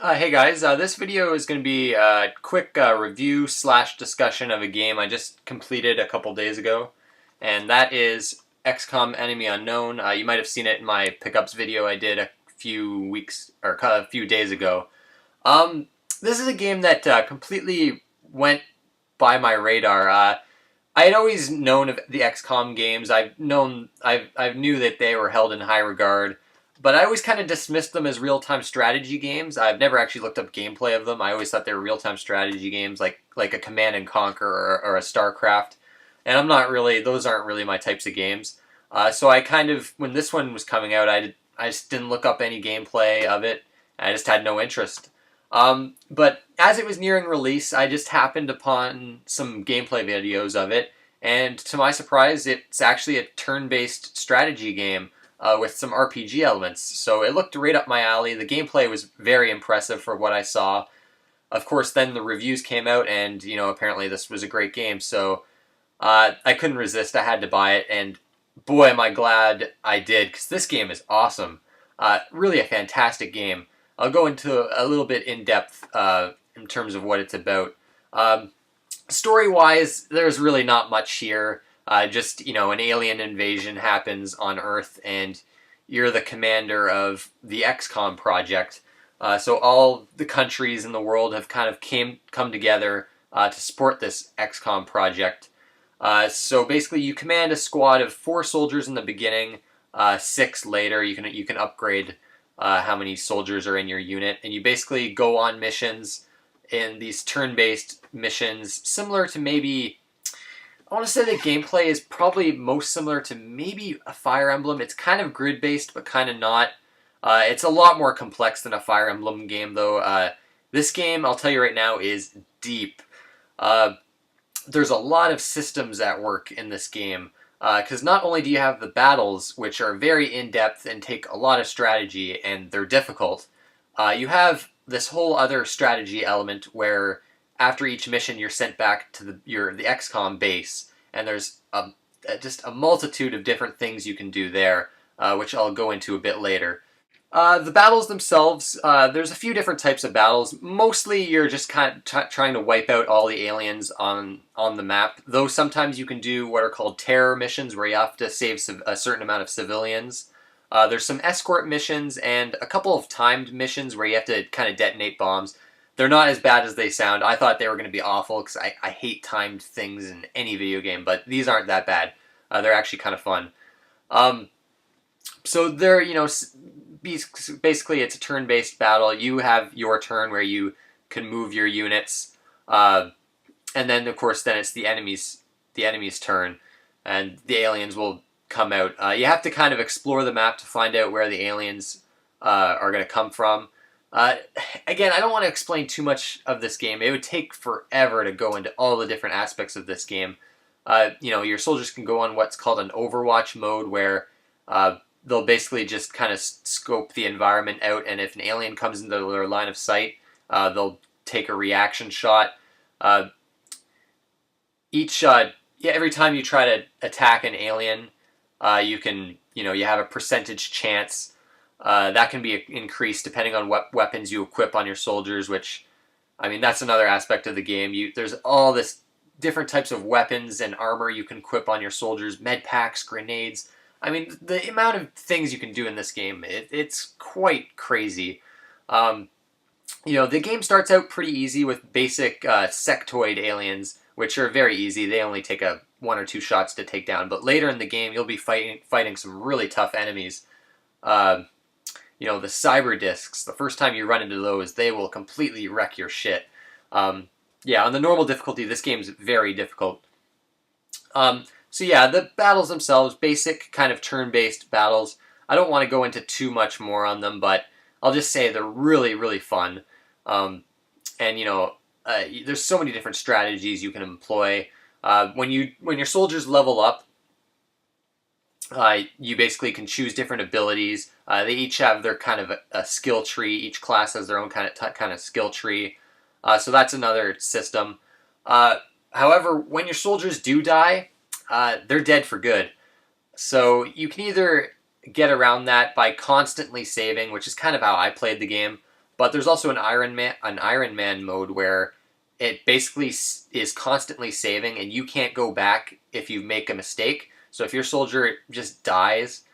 Hey guys, this video is going to be a quick review slash discussion of a game I just completed a couple days ago, and that is XCOM Enemy Unknown. You might have seen it in my pickups video I did a few weeks or a few days ago. This is a game that completely went by my radar. I had always known of the XCOM games. I've knew that they were held in high regard, but I always kind of dismissed them as real-time strategy games. I've never actually looked up gameplay of them. I always thought they were real-time strategy games, like a Command and Conquer or a StarCraft. And those aren't really my types of games. So I kind of, when this one was coming out, I just didn't look up any gameplay of it. I just had no interest. But as it was nearing release, I just happened upon some gameplay videos of it, and to my surprise, it's actually a turn-based strategy game with some RPG elements. So it looked right up my alley. The gameplay was very impressive for what I saw. Of course, then the reviews came out, and apparently this was a great game. So I couldn't resist. I had to buy it, and boy, am I glad I did, because this game is awesome. Really a fantastic game. I'll go into a little bit in depth in terms of what it's about. Story-wise, there's really not much here. Just, an alien invasion happens on Earth, and you're the commander of the XCOM project. So all the countries in the world have kind of come together to support this XCOM project. So basically, you command a squad of 4 soldiers in the beginning, 6 later. You can upgrade how many soldiers are in your unit, and you basically go on missions in these turn-based missions, similar to maybe, I want to say the gameplay is probably most similar to maybe a Fire Emblem. It's kind of grid-based, but kind of not. It's a lot more complex than a Fire Emblem game, though. This game, I'll tell you right now, is deep. There's a lot of systems at work in this game. Because not only do you have the battles, which are very in-depth and take a lot of strategy, and they're difficult, you have this whole other strategy element where after each mission you're sent back to the XCOM base, and there's just a multitude of different things you can do there, which I'll go into a bit later. The battles themselves, there's a few different types of battles. Mostly you're just kind of trying to wipe out all the aliens on the map, though sometimes you can do what are called terror missions where you have to save a certain amount of civilians. There's some escort missions and a couple of timed missions where you have to kind of detonate bombs. They're not as bad as they sound. I thought they were going to be awful because I hate timed things in any video game, but these aren't that bad. They're actually kind of fun. So they're, basically it's a turn-based battle. You have your turn where you can move your units, and then of course it's the enemy's turn, and the aliens will come out. You have to kind of explore the map to find out where the aliens are going to come from. Again, I don't want to explain too much of this game. It would take forever to go into all the different aspects of this game. Your soldiers can go on what's called an Overwatch mode, where they'll basically just kind of scope the environment out, and if an alien comes into their line of sight, they'll take a reaction shot. Every time you try to attack an alien, you have a percentage chance. That can be increased depending on what weapons you equip on your soldiers, which, that's another aspect of the game. There's all this different types of weapons and armor you can equip on your soldiers, med packs, grenades. The amount of things you can do in this game, it's quite crazy. The game starts out pretty easy with basic sectoid aliens, which are very easy. They only take 1 or 2 shots to take down. But later in the game, you'll be fighting some really tough enemies. The cyber discs, the first time you run into those, they will completely wreck your shit. On the normal difficulty, this game's very difficult. The battles themselves, basic kind of turn-based battles. I don't want to go into too much more on them, but I'll just say they're really, really fun. There's so many different strategies you can employ. When your soldiers level up, you basically can choose different abilities. They each have their kind of a skill tree. Each class has their own kind of skill tree. So that's another system. However, when your soldiers do die, they're dead for good. So you can either get around that by constantly saving, which is kind of how I played the game. But there's also an Iron Man mode where it basically is constantly saving, and you can't go back if you make a mistake. So if your soldier just dies,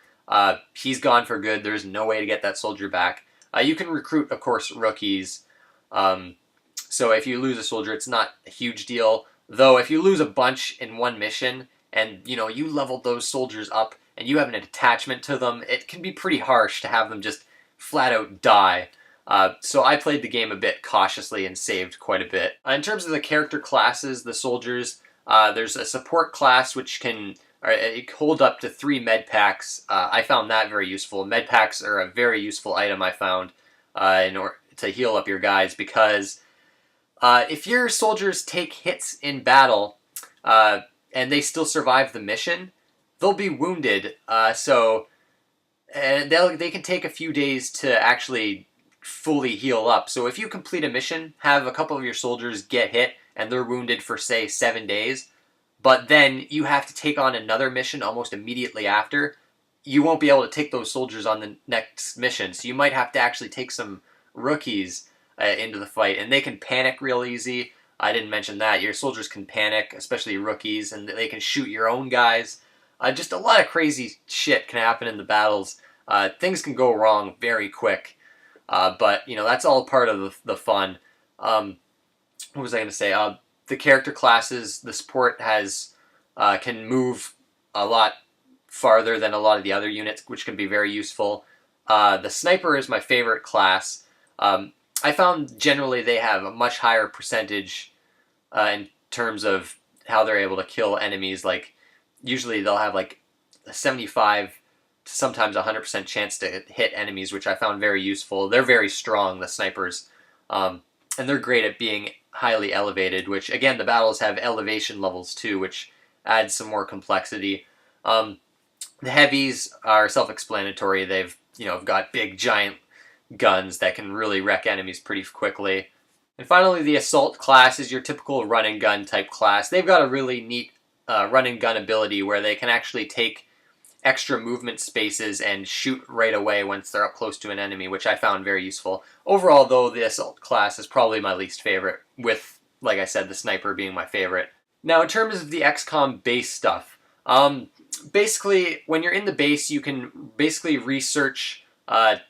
he's gone for good. There's no way to get that soldier back. You can recruit, of course, rookies. So if you lose a soldier, it's not a huge deal. Though if you lose a bunch in one mission, and you leveled those soldiers up, and you have an attachment to them, it can be pretty harsh to have them just flat out die. So I played the game a bit cautiously and saved quite a bit. In terms of the character classes, the soldiers, there's a support class which can hold up to 3 med packs. I found that very useful. Med packs are a very useful item, I found, in order to heal up your guys, because if your soldiers take hits in battle and they still survive the mission, they'll be wounded. And they can take a few days to actually fully heal up. So if you complete a mission, have a couple of your soldiers get hit, and they're wounded for, say, 7 days, but then you have to take on another mission almost immediately after, you won't be able to take those soldiers on the next mission. So you might have to actually take some rookies into the fight, and they can panic real easy. I didn't mention that. Your soldiers can panic, especially rookies, and they can shoot your own guys. Just a lot of crazy shit can happen in the battles. Things can go wrong very quick, but that's all part of the fun. What was I going to say? The character classes, the support can move a lot farther than a lot of the other units, which can be very useful. The sniper is my favorite class. I found generally they have a much higher percentage in terms of how they're able to kill enemies. Like, usually they'll have like a 75 to sometimes 100% chance to hit enemies, which I found very useful. They're very strong, the snipers, and they're great at being highly elevated, which, again, the battles have elevation levels too, which adds some more complexity. The heavies are self-explanatory. They've got big, giant guns that can really wreck enemies pretty quickly. And finally, the assault class is your typical run and gun type class. They've got a really neat run and gun ability where they can actually take extra movement spaces and shoot right away once they're up close to an enemy, which I found very useful. Overall, though, the assault class is probably my least favorite, with, like I said, the sniper being my favorite. Now, in terms of the XCOM base stuff, basically, when you're in the base, you can basically research, you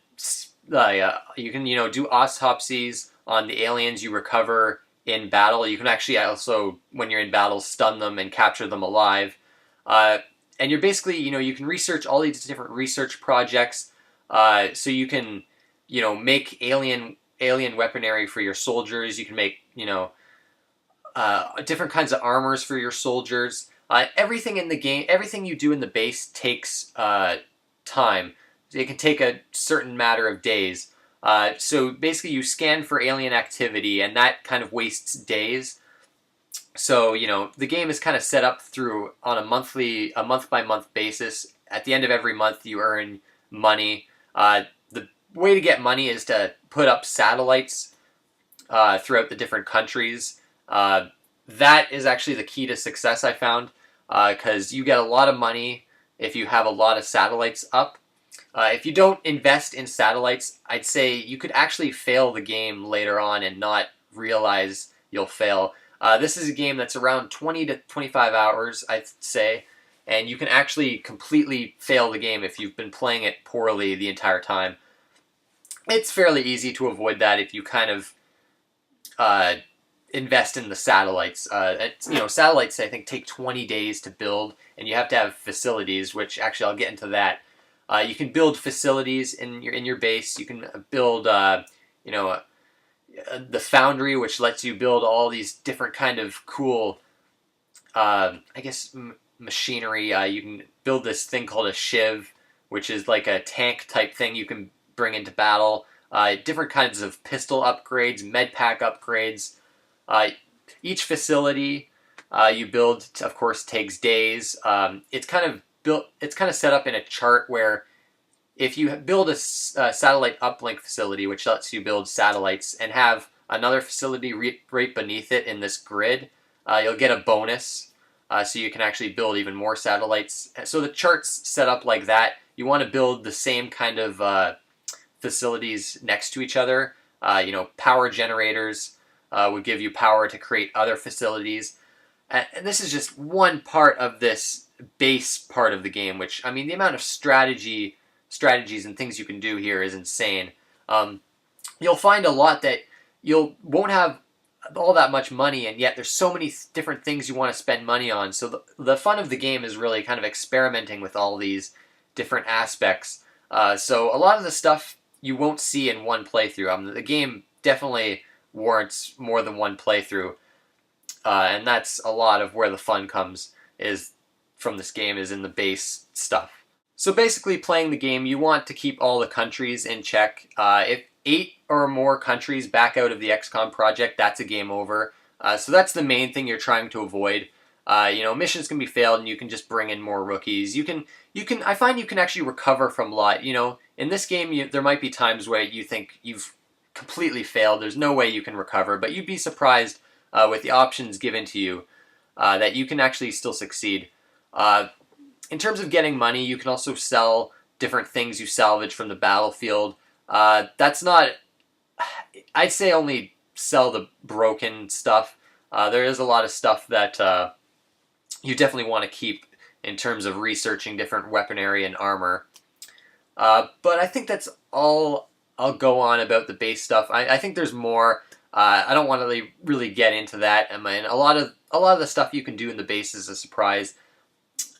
can, do autopsies on the aliens you recover in battle. You can actually also, when you're in battle, stun them and capture them alive. And you're basically, you can research all these different research projects, so you can, make alien weaponry for your soldiers. You can make, different kinds of armors for your soldiers. Everything in the game, everything you do in the base takes time. It can take a certain matter of days. So basically, you scan for alien activity, and that kind of wastes days. So, the game is kind of set up on a month-by-month basis. At the end of every month, you earn money. The way to get money is to put up satellites throughout the different countries. That is actually the key to success, I found, because you get a lot of money if you have a lot of satellites up. If you don't invest in satellites, I'd say you could actually fail the game later on and not realize you'll fail. This is a game that's around 20 to 25 hours, I'd say, and you can actually completely fail the game if you've been playing it poorly the entire time. It's fairly easy to avoid that if you kind of invest in the satellites. Satellites, I think, take 20 days to build, and you have to have facilities, which actually I'll get into that. You can build facilities in your base. You can build, the foundry, which lets you build all these different kind of cool, machinery. You can build this thing called a shiv, which is like a tank type thing you can bring into battle. Different kinds of pistol upgrades, med pack upgrades. Each facility you build, of course, takes days. It's kind of set up in a chart where if you build a satellite uplink facility, which lets you build satellites, and have another facility right beneath it in this grid, you'll get a bonus, so you can actually build even more satellites. So the chart's set up like that. You want to build the same kind of facilities next to each other. Power generators would give you power to create other facilities. And this is just one part of this base part of the game, which, I mean, the amount of strategies and things you can do here is insane. You'll find a lot that won't have all that much money, and yet there's so many different things you want to spend money on. So the fun of the game is really kind of experimenting with all these different aspects. So a lot of the stuff you won't see in one playthrough. The game definitely warrants more than one playthrough, and that's a lot of where the fun comes from this game, is in the base stuff. So basically, playing the game, you want to keep all the countries in check. If 8 or more countries back out of the XCOM project, that's a game over. So that's the main thing you're trying to avoid. Missions can be failed, and you can just bring in more rookies. I find you can actually recover from a lot. In this game, there might be times where you think you've completely failed. There's no way you can recover, but you'd be surprised with the options given to you that you can actually still succeed. In terms of getting money, you can also sell different things you salvage from the battlefield. That's not... I'd say only sell the broken stuff. There is a lot of stuff that you definitely want to keep in terms of researching different weaponry and armor. But I think that's all I'll go on about the base stuff. I think there's more. I don't want to really get into that. I mean, a lot of the stuff you can do in the base is a surprise.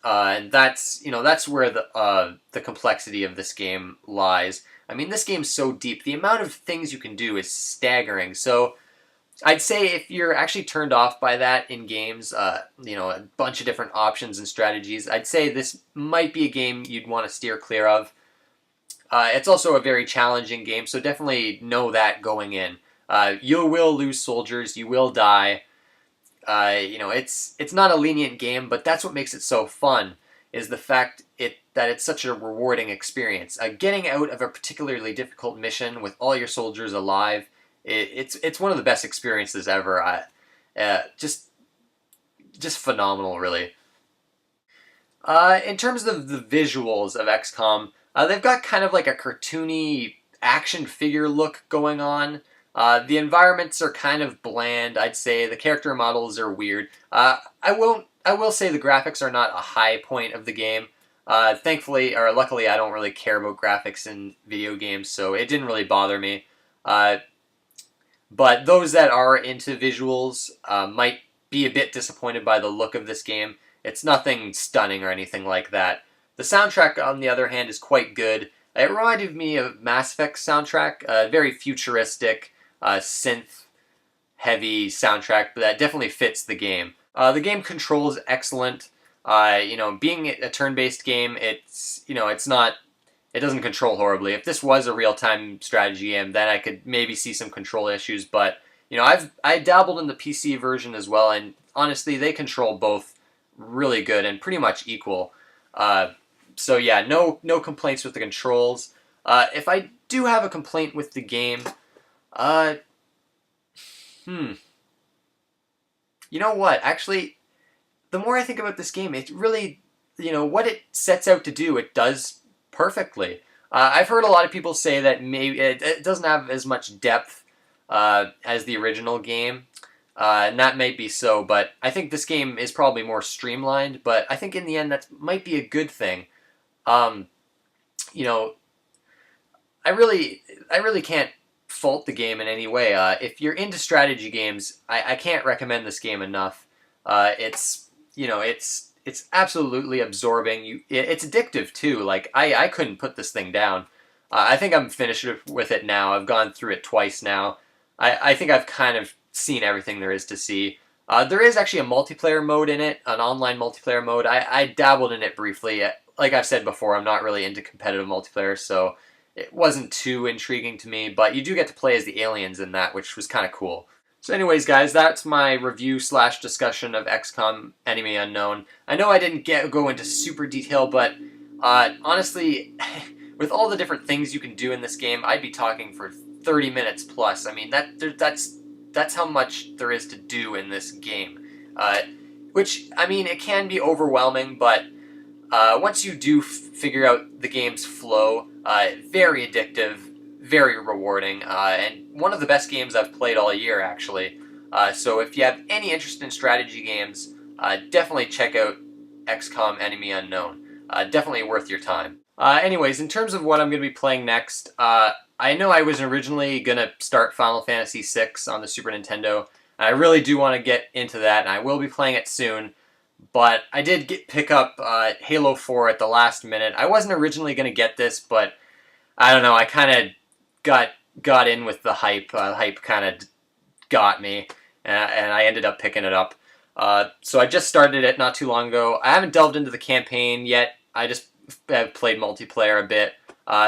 And that's where the complexity of this game lies. I mean, this game's so deep. The amount of things you can do is staggering. So I'd say if you're actually turned off by that in games, a bunch of different options and strategies, I'd say this might be a game you'd want to steer clear of. It's also a very challenging game, so definitely know that going in. You will lose soldiers, you will die. It's not a lenient game, but that's what makes it so fun, is the fact that it's such a rewarding experience. Getting out of a particularly difficult mission with all your soldiers alive, it's one of the best experiences ever. Just phenomenal, really. In terms of the visuals of XCOM, they've got kind of like a cartoony action figure look going on. The environments are kind of bland, I'd say. The character models are weird. I will say the graphics are not a high point of the game. Thankfully, or luckily, I don't really care about graphics in video games, so it didn't really bother me. But those that are into visuals might be a bit disappointed by the look of this game. It's nothing stunning or anything like that. The soundtrack, on the other hand, is quite good. It reminded me of Mass Effect's soundtrack, a very futuristic, synth-heavy soundtrack, but that definitely fits the game. The game control is excellent. Being a turn-based game, it doesn't control horribly. If this was a real-time strategy game, then I could maybe see some control issues, but I dabbled in the PC version as well, and honestly, they control both really good and pretty much equal. So yeah, no complaints with the controls. If I do have a complaint with the game, you know what? Actually, the more I think about this game, it really, what it sets out to do, it does perfectly. I've heard a lot of people say that maybe it doesn't have as much depth as the original game, and that may be so, but I think this game is probably more streamlined, but I think in the end that might be a good thing. I really can't fault the game in any way. If you're into strategy games, I can't recommend this game enough. It's absolutely absorbing. It's addictive too. Like I couldn't put this thing down. I think I'm finished with it now. I've gone through it twice now. I think I've kind of seen everything there is to see. There is actually a multiplayer mode in it, an online multiplayer mode. I dabbled in it briefly. Like I've said before, I'm not really into competitive multiplayer, so it wasn't too intriguing to me, but you do get to play as the aliens in that, which was kind of cool. So anyways, guys, that's my review/discussion of XCOM Enemy Unknown. I know I didn't go into super detail, but honestly, with all the different things you can do in this game, I'd be talking for 30 minutes plus. I mean, that's how much there is to do in this game. Which, I mean, it can be overwhelming, but once you do figure out the game's flow, very addictive, very rewarding, and one of the best games I've played all year, actually. So if you have any interest in strategy games, definitely check out XCOM Enemy Unknown. Definitely worth your time. Anyways, in terms of what I'm going to be playing next, I know I was originally going to start Final Fantasy VI on the Super Nintendo. I really do want to get into that, and I will be playing it soon. But I did pick up Halo 4 at the last minute. I wasn't originally going to get this, but I don't know, I kind of got in with the hype. The hype kind of got me, and I ended up picking it up. So I just started it not too long ago. I haven't delved into the campaign yet. I just have played multiplayer a bit.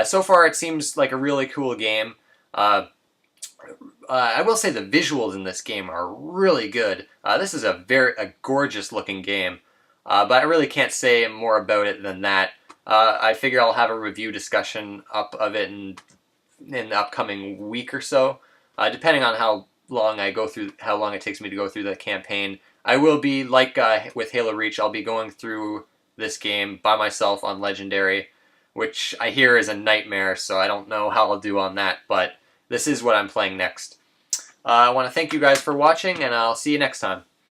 So far, it seems like a really cool game. I will say the visuals in this game are really good. This is a gorgeous looking game, but I really can't say more about it than that. I figure I'll have a review discussion up of it in the upcoming week or so, depending on how long it takes me to go through the campaign. I will be, like with Halo Reach, I'll be going through this game by myself on Legendary, which I hear is a nightmare, so I don't know how I'll do on that, but this is what I'm playing next. I want to thank you guys for watching, and I'll see you next time.